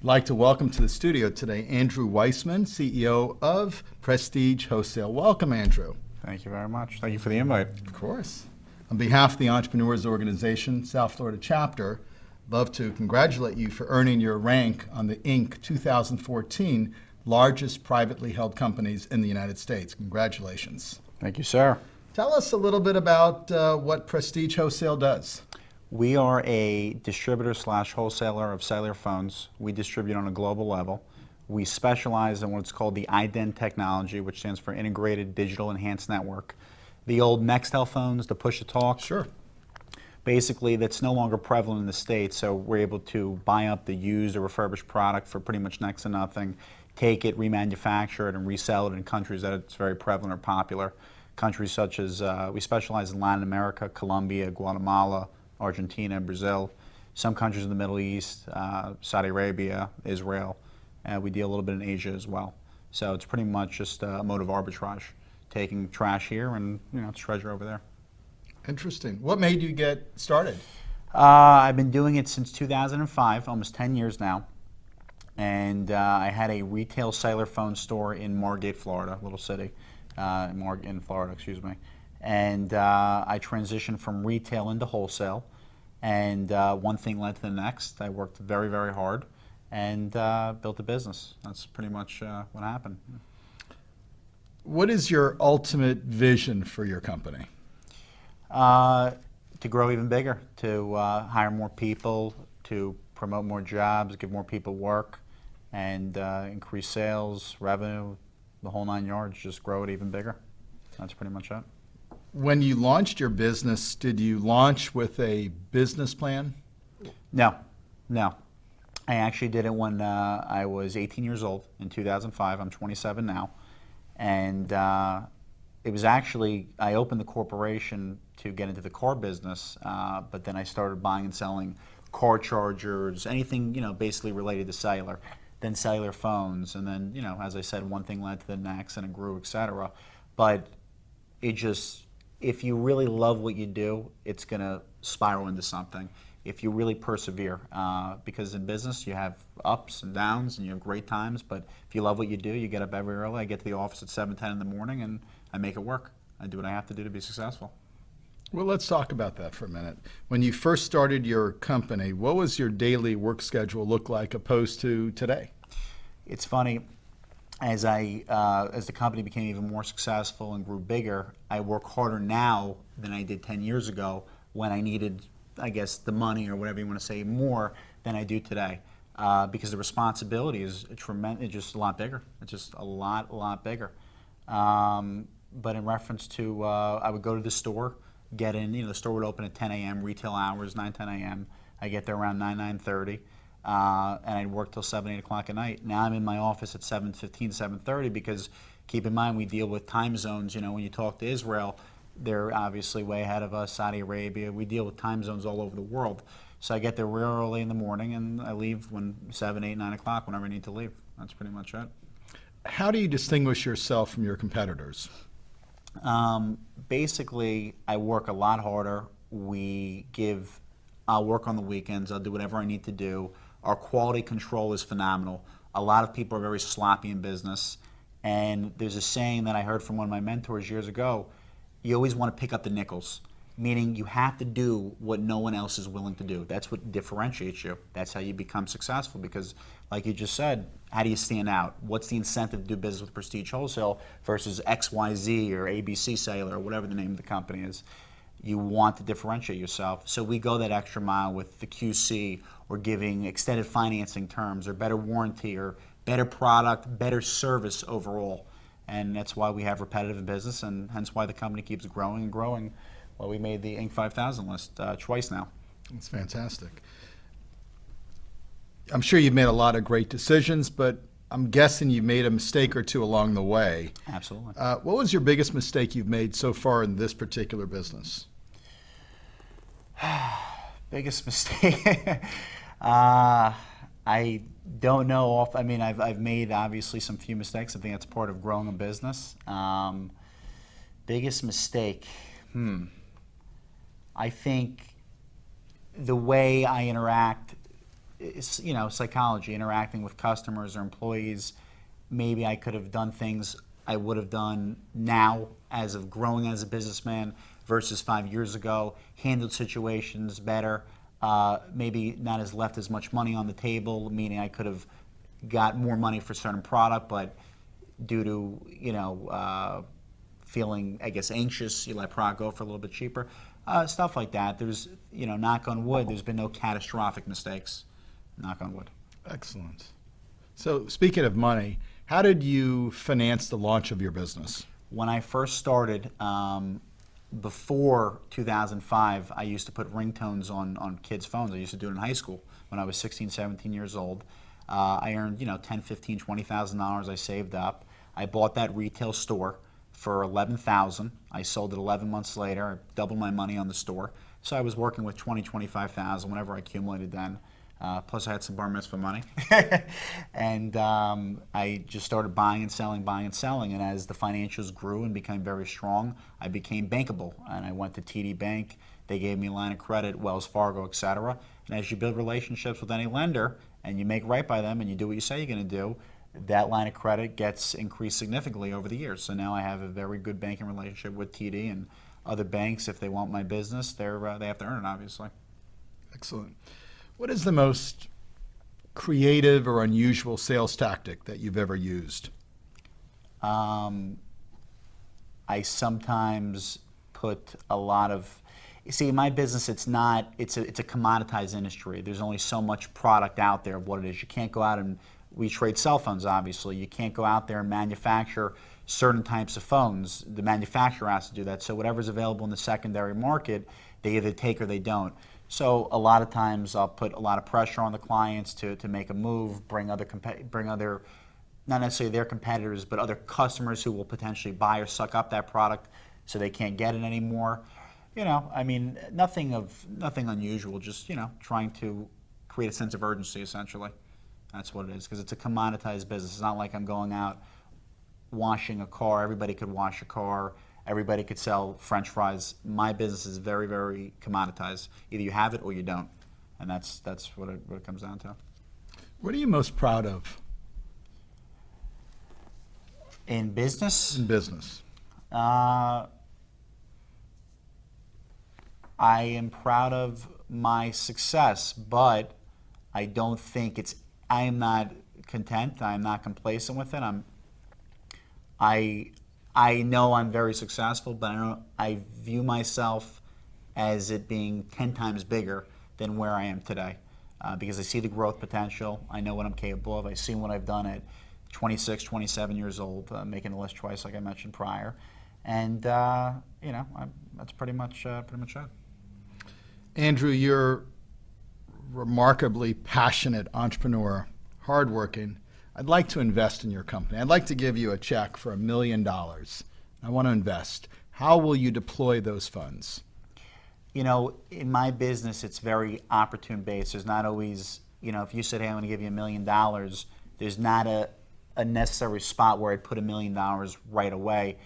I'd like to welcome to the studio today Andrew Weissman, CEO of Prestige Wholesale. Welcome, Andrew. Thank you very much. Thank you for the invite. Of course. On behalf of the Entrepreneurs Organization, South Florida chapter, I'd love to congratulate you for earning your rank on the Inc. 2014 largest privately held companies in the United States. Congratulations. Thank you, sir. Tell us a little bit about what Prestige Wholesale does. We are a distributor / wholesaler of cellular phones. We distribute on a global level. We specialize in what's called the IDEN technology, which stands for Integrated Digital Enhanced Network. The old Nextel phones, the push-to-talk. Sure. Basically, that's no longer prevalent in the States, so we're able to buy up the used or refurbished product for pretty much next to nothing, take it, remanufacture it, and resell it in countries that it's very prevalent or popular. Countries such as, we specialize in Latin America, Colombia, Guatemala, Argentina, Brazil, some countries in the Middle East, Saudi Arabia, Israel, and we deal a little bit in Asia as well. So it's pretty much just a mode of arbitrage, taking trash here and it's treasure over there. Interesting. What made you get started? I've been doing it since 2005, almost 10 years now. And I had a retail cellular phone store in Margate, Florida, a little city, in Florida, excuse me. And I transitioned from retail into wholesale. And one thing led to the next. I worked very, very hard and built a business. That's pretty much what happened. What is your ultimate vision for your company? To grow even bigger, to hire more people, to promote more jobs, give more people work, and increase sales, revenue, the whole 9 yards, just grow it even bigger. That's pretty much it. When you launched your business, did you launch with a business plan? No. I actually did it when I was 18 years old in 2005. I'm 27 now. And it was actually, I opened the corporation to get into the car business, but then I started buying and selling car chargers, anything, basically related to cellular, then cellular phones, and then, as I said, one thing led to the next and it grew, etc. But it just, if you really love what you do, it's going to spiral into something. If you really persevere, because in business you have ups and downs and you have great times, but if you love what you do, you get up every early. I get to the office at 7:10 in the morning and I make it work. I do what I have to do to be successful. Well, let's talk about that for a minute. When you first started your company, what was your daily work schedule look like opposed to today? It's funny, as the company became even more successful and grew bigger, I work harder now than I did 10 years ago when I needed, I guess, the money or whatever you want to say, more than I do today. Because the responsibility is tremendous, just a lot bigger. It's just a lot bigger. But in reference to, I would go to the store, get in, the store would open at 10 a.m., retail hours, 9, 10 a.m. I get there around 9, 9:30, and I'd work till 7, 8 o'clock at night. Now I'm in my office at 7:15, 7:30 because keep in mind we deal with time zones. When you talk to Israel, they're obviously way ahead of us, Saudi Arabia. We deal with time zones all over the world. So I get there real early in the morning and I leave when 7, 8, 9 o'clock whenever I need to leave. That's pretty much it. How do you distinguish yourself from your competitors? Basically, I work a lot harder. I'll work on the weekends. I'll do whatever I need to do. Our quality control is phenomenal. A lot of people are very sloppy in business. And there's a saying that I heard from one of my mentors years ago, you always want to pick up the nickels, meaning you have to do what no one else is willing to do. That's what differentiates you. That's how you become successful because, like you just said, how do you stand out? What's the incentive to do business with Prestige Wholesale versus XYZ or ABC Cellular or whatever the name of the company is? You want to differentiate yourself. So we go that extra mile with the QC or giving extended financing terms or better warranty or better product, better service overall. And that's why we have repetitive business and hence why the company keeps growing and growing. Well, we made the Inc. 5000 list twice now. That's fantastic. I'm sure you've made a lot of great decisions, but I'm guessing you made a mistake or two along the way. Absolutely. What was your biggest mistake you've made so far in this particular business? Biggest mistake? I don't know. I've made obviously some few mistakes. I think that's part of growing a business. Biggest mistake? I think the way I interact psychology, interacting with customers or employees. Maybe I could have done things I would have done now as of growing as a businessman versus 5 years ago, handled situations better, maybe not as left as much money on the table, meaning I could have got more money for a certain product, but due to, feeling, I guess, anxious, you let product go for a little bit cheaper. Stuff like that. There's, knock on wood, there's been no catastrophic mistakes. Knock on wood. Excellent. So speaking of money, how did you finance the launch of your business? When I first started, before 2005, I used to put ringtones on kids' phones. I used to do it in high school when I was 16, 17 years old. I earned, $10, $15, $20,000 I saved up. I bought that retail store for $11,000. I sold it 11 months later. I doubled my money on the store. So I was working with $20,000, $25,000, whatever I accumulated then. Plus I had some bar mitzvah money. And I just started buying and selling. And as the financials grew and became very strong, I became bankable. And I went to TD Bank. They gave me a line of credit, Wells Fargo, etc. And as you build relationships with any lender and you make right by them and you do what you say you're going to do, that line of credit gets increased significantly over the years. So now I have a very good banking relationship with TD, and other banks, if they want my business, they have to earn it, obviously. Excellent. What is the most creative or unusual sales tactic that you've ever used? I sometimes put a lot of, you see, in my business, it's a commoditized industry. There's only so much product out there of what it is. You can't go out and, we trade cell phones, obviously. You can't go out there and manufacture certain types of phones. The manufacturer has to do that. So whatever's available in the secondary market, they either take or they don't. So a lot of times I'll put a lot of pressure on the clients to make a move, bring other, not necessarily their competitors, but other customers who will potentially buy or suck up that product so they can't get it anymore. Nothing unusual, just, trying to create a sense of urgency, essentially. That's what it is, because it's a commoditized business. It's not like I'm going out washing a car. Everybody could wash a car. Everybody could sell French fries. My business is very, very commoditized. Either you have it or you don't, and that's what it comes down to. What are you most proud of? In business? In business. I am proud of my success, but I don't think I am not content. I am not complacent with it. I know I'm very successful, but I view myself as it being 10 times bigger than where I am today, because I see the growth potential. I know what I'm capable of. I've seen what I've done at 26, 27 years old, making the list twice, like I mentioned prior, and that's pretty much it. Andrew, you're remarkably passionate entrepreneur, hardworking. I'd like to invest in your company. I'd like to give you a check for $1 million. I want to invest. How will you deploy those funds? In my business, it's very opportune based. There's not always, if you said, hey, I'm going to give you $1 million, there's not a necessary spot where I'd put $1 million right away.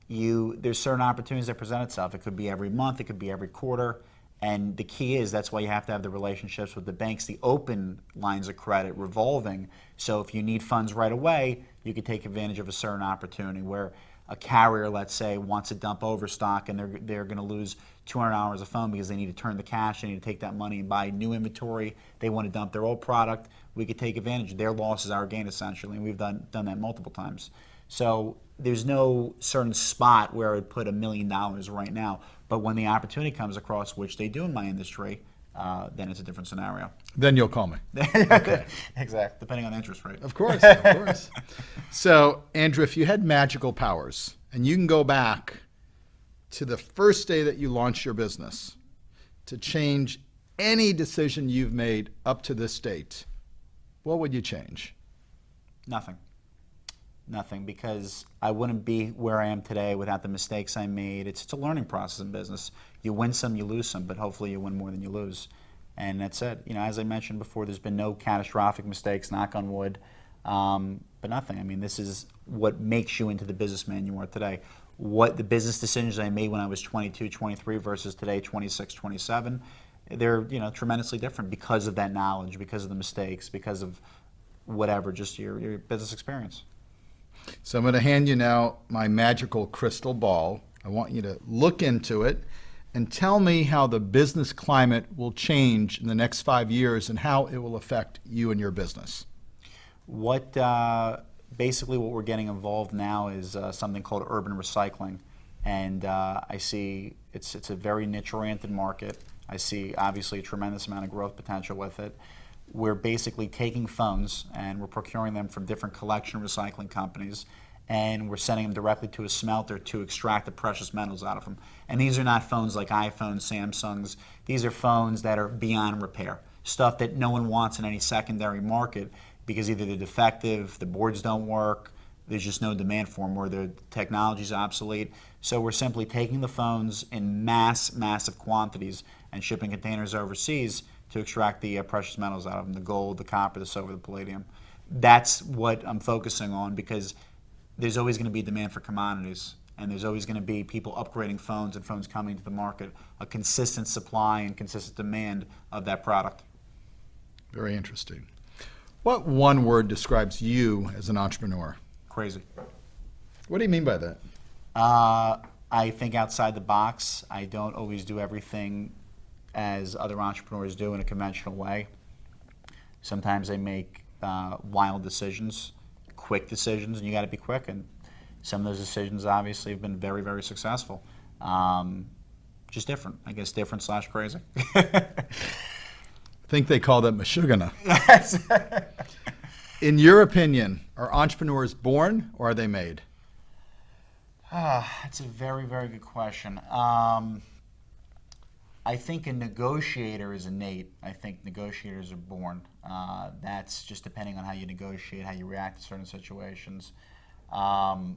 There's certain opportunities that present itself. It could be every month, it could be every quarter. And the key is that's why you have to have the relationships with the banks, the open lines of credit, revolving. So if you need funds right away, you could take advantage of a certain opportunity where a carrier, let's say, wants to dump overstock and they're going to lose $200 a phone because they need to turn the cash, they need to take that money and buy new inventory. They want to dump their old product. We could take advantage. Their loss is our gain, essentially, and we've done that multiple times. So there's no certain spot where I would put $1 million right now. But when the opportunity comes across, which they do in my industry, then it's a different scenario. Then you'll call me. Okay. Exactly, depending on the interest rate. Of course, of course. So, Andrew, if you had magical powers, and you can go back to the first day that you launched your business to change any decision you've made up to this date, what would you change? Nothing, because I wouldn't be where I am today without the mistakes I made. It's a learning process in business. You win some, you lose some, but hopefully you win more than you lose. And that's it. As I mentioned before, there's been no catastrophic mistakes, knock on wood, but nothing. This is what makes you into the businessman you are today. What the business decisions I made when I was 22, 23 versus today, 26, 27, they're tremendously different because of that knowledge, because of the mistakes, because of whatever, just your business experience. So I'm going to hand you now my magical crystal ball. I want you to look into it and tell me how the business climate will change in the next 5 years and how it will affect you and your business. Basically what we're getting involved now is something called urban recycling, and I see it's a very niche-oriented market. I see obviously a tremendous amount of growth potential with it. We're basically taking phones and we're procuring them from different collection recycling companies, and we're sending them directly to a smelter to extract the precious metals out of them. And these are not phones like iPhones, Samsungs. These are phones that are beyond repair, stuff that no one wants in any secondary market because either they're defective, the boards don't work, there's just no demand for them, or the technology's obsolete. So we're simply taking the phones in massive quantities and shipping containers overseas to extract the precious metals out of them, the gold, the copper, the silver, the palladium. That's what I'm focusing on, because there's always going to be demand for commodities, and there's always going to be people upgrading phones and phones coming to the market, a consistent supply and consistent demand of that product. Very interesting. What one word describes you as an entrepreneur? Crazy. What do you mean by that? I think outside the box. I don't always do everything as other entrepreneurs do in a conventional way. Sometimes I make wild decisions, quick decisions, and you got to be quick. And some of those decisions obviously have been very, very successful. Just different, I guess, different/crazy. I think they call that Meshuggah. In your opinion, are entrepreneurs born or are they made? That's a very, very good question. I think a negotiator is innate. I think negotiators are born. That's just depending on how you negotiate, how you react to certain situations. I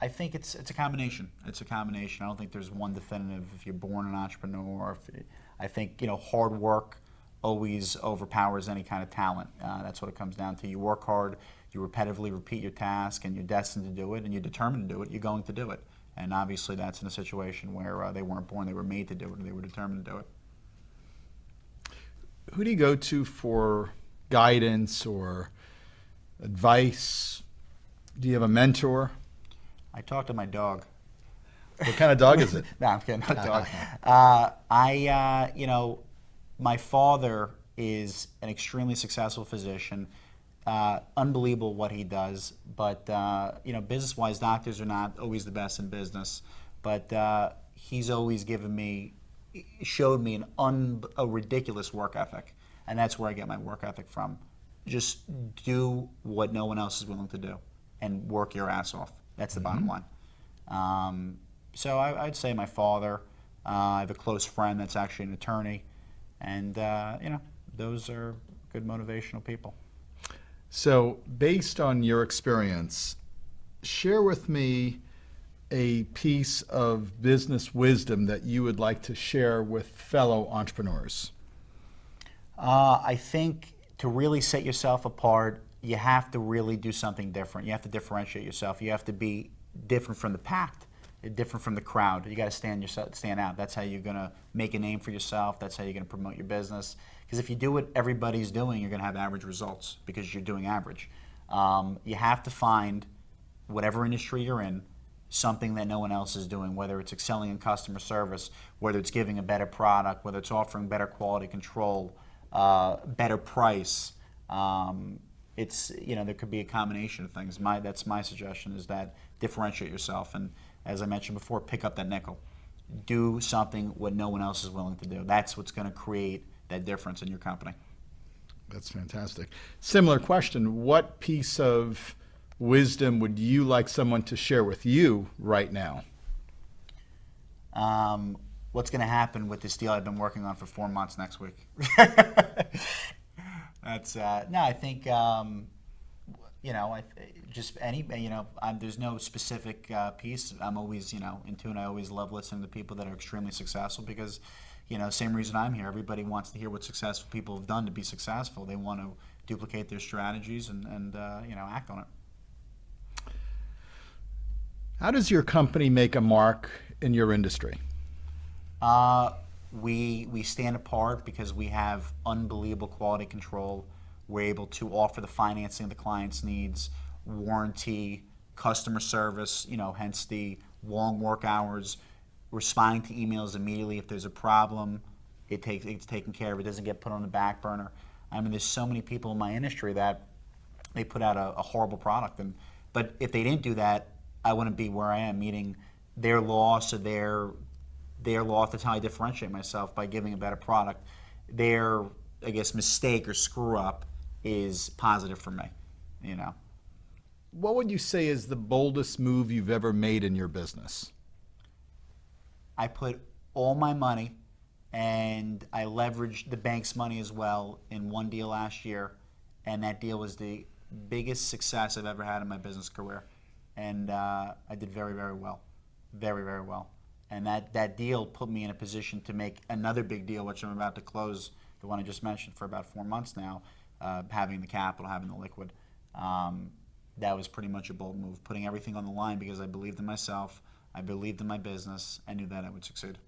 think it's a combination. It's a combination. I don't think there's one definitive. If you're born an entrepreneur, I think hard work always overpowers any kind of talent. That's what it comes down to. You work hard, you repetitively repeat your task, and you're destined to do it, and you're determined to do it. You're going to do it. And obviously that's in a situation where they weren't born, they were made to do it, and they were determined to do it. Who do you go to for guidance or advice? Do you have a mentor? I talk to my dog. What kind of dog is it? No, I'm kidding, not dog. My father is an extremely successful physician. Unbelievable what he does, but business-wise, doctors are not always the best in business. But he's always showed me a ridiculous work ethic, and that's where I get my work ethic from. Just do what no one else is willing to do, and work your ass off. That's the bottom line. So I'd say my father. I have a close friend that's actually an attorney, and those are good motivational people. So, based on your experience, share with me a piece of business wisdom that you would like to share with fellow entrepreneurs. I think to really set yourself apart, you have to really do something different. You have to differentiate yourself. You have to be different from the pack, different from the crowd. You got to stand out. That's how you're going to make a name for yourself. That's how you're going to promote your business. Because if you do what everybody's doing, you're going to have average results because you're doing average. You have to find, whatever industry you're in, something that no one else is doing, whether it's excelling in customer service, whether it's giving a better product, whether it's offering better quality control, better price. There could be a combination of things. That's my suggestion, is that differentiate yourself, and as I mentioned before, pick up that nickel. Do something what no one else is willing to do. That's what's going to create that difference in your company. That's fantastic. Similar question, what piece of wisdom would you like someone to share with you right now? What's going to happen with this deal I've been working on for 4 months next week? That's no. I think there's no specific piece. I'm always in tune. I always love listening to people that are extremely successful because same reason I'm here. Everybody wants to hear what successful people have done to be successful. They want to duplicate their strategies and act on it. How does your company make a mark in your industry? We stand apart because we have unbelievable quality control. We're able to offer the financing the client's needs, warranty, customer service, hence the long work hours, responding to emails immediately if there's a problem. It's taken care of. It doesn't get put on the back burner. I mean, there's so many people in my industry that they put out a horrible product, but if they didn't do that, I wouldn't be where I am, meaning their loss or their loss. That's how I differentiate myself, by giving a better product. Their, I guess, mistake or screw up is positive for me, What would you say is the boldest move you've ever made in your business? I put all my money, and I leveraged the bank's money as well, in one deal last year, and that deal was the biggest success I've ever had in my business career. And I did very, very well. Very, very well. And that deal put me in a position to make another big deal, which I'm about to close, the one I just mentioned, for about 4 months now, having the capital, having the liquid. That was pretty much a bold move, putting everything on the line because I believed in myself, I believed in my business, I knew that I would succeed.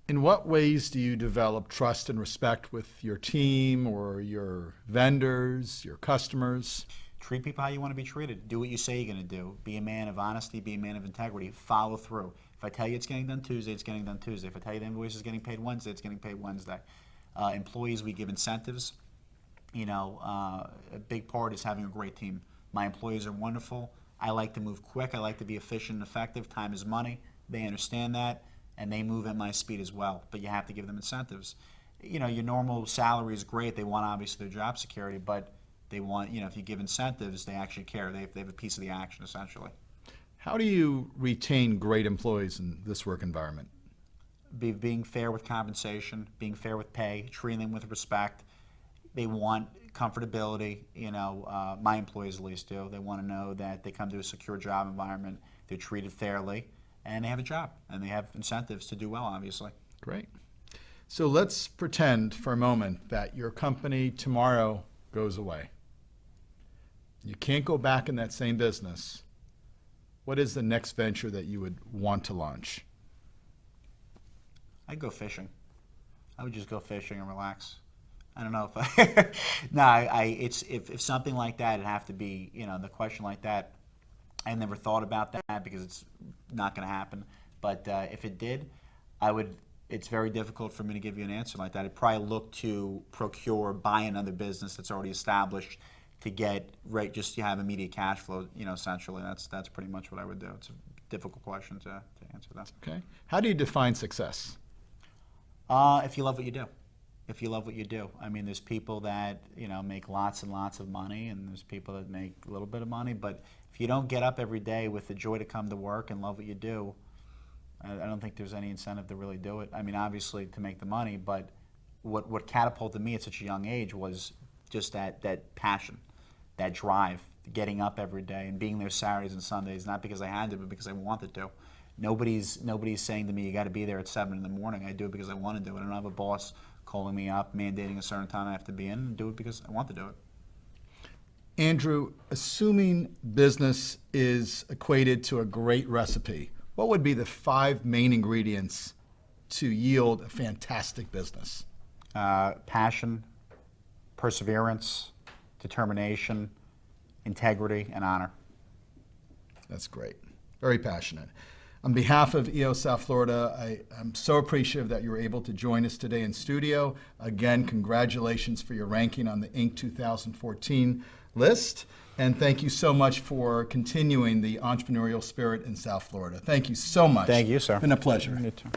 In what ways do you develop trust and respect with your team or your vendors, your customers? Treat people how you want to be treated. Do what you say you're going to do. Be a man of honesty. Be a man of integrity. Follow through. If I tell you it's getting done Tuesday, it's getting done Tuesday. If I tell you the invoice is getting paid Wednesday, it's getting paid Wednesday. Employees, we give incentives. A big part is having a great team. My employees are wonderful. I like to move quick. I like to be efficient and effective. Time is money. They understand that, and they move at my speed as well. But you have to give them incentives. Your normal salary is great. They want, obviously, their job security, but they want, if you give incentives, they actually care. They have a piece of the action, essentially. How do you retain great employees in this work environment? Being fair with compensation, being fair with pay, treating them with respect. They want comfortability. My employees at least do. They want to know that they come to a secure job environment, they're treated fairly, and they have a job, and they have incentives to do well, obviously. Great. So let's pretend for a moment that your company tomorrow goes away. You can't go back in that same business. What is the next venture that you would want to launch? I'd go fishing. I would just go fishing and relax. I don't know if if something like that, it'd have to be, the question like that, I never thought about that because it's not going to happen. But if it did, it's very difficult for me to give you an answer like that. I'd probably look to buy another business that's already established to get, just to have immediate cash flow, essentially. That's pretty much what I would do. It's a difficult question to answer that. Okay. How do you define success? If you love what you do. If you love what you do. I mean, there's people that, make lots and lots of money, and there's people that make a little bit of money, but if you don't get up every day with the joy to come to work and love what you do, I don't think there's any incentive to really do it. I mean, obviously to make the money, but what catapulted me at such a young age was just that passion, that drive, getting up every day and being there Saturdays and Sundays, not because I had to, but because I wanted to. Nobody's saying to me, you got to be there at 7 in the morning. I do it because I want to do it. I don't have a boss calling me up, mandating a certain time I have to be in, and do it because I want to do it. Andrew, assuming business is equated to a great recipe, what would be the 5 main ingredients to yield a fantastic business? Passion, perseverance, determination, integrity, and honor. That's great. Very passionate. On behalf of EO South Florida, I'm so appreciative that you were able to join us today in studio. Again, congratulations for your ranking on the Inc. 2014 list. And thank you so much for continuing the entrepreneurial spirit in South Florida. Thank you so much. Thank you, sir. It's been a pleasure. You too.